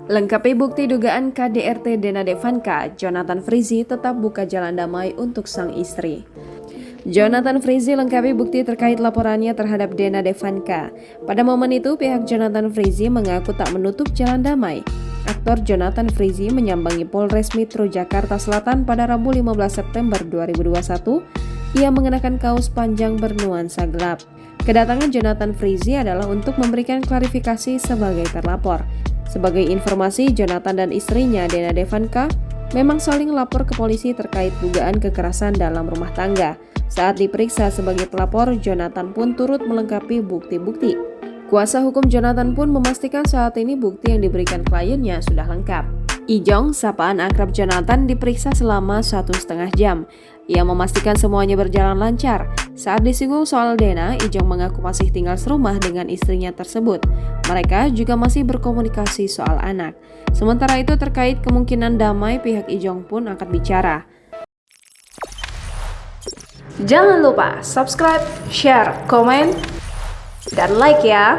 Lengkapi bukti dugaan KDRT Dena Devanka, Jonathan Frizzy tetap buka jalan damai untuk sang istri. Jonathan Frizzy lengkapi bukti terkait laporannya terhadap Dena Devanka. Pada momen itu, pihak Jonathan Frizzy mengaku tak menutup jalan damai. Aktor Jonathan Frizzy menyambangi Polres Metro Jakarta Selatan pada Rabu 15 September 2021. Ia mengenakan kaos panjang bernuansa gelap. Kedatangan Jonathan Frizzy adalah untuk memberikan klarifikasi sebagai terlapor. Sebagai informasi, Jonathan dan istrinya Dena Devanka memang saling lapor ke polisi terkait dugaan kekerasan dalam rumah tangga. Saat diperiksa sebagai pelapor, Jonathan pun turut melengkapi bukti-bukti. Kuasa hukum Jonathan pun memastikan saat ini bukti yang diberikan kliennya sudah lengkap. Ijong, sapaan akrab Jonathan, diperiksa selama 1,5 jam. Ia memastikan semuanya berjalan lancar. Saat disinggung soal Dena, Ijong mengaku masih tinggal serumah dengan istrinya tersebut. Mereka juga masih berkomunikasi soal anak. Sementara itu terkait kemungkinan damai, pihak Ijong pun akan bicara. Jangan lupa subscribe, share, komen, dan like ya!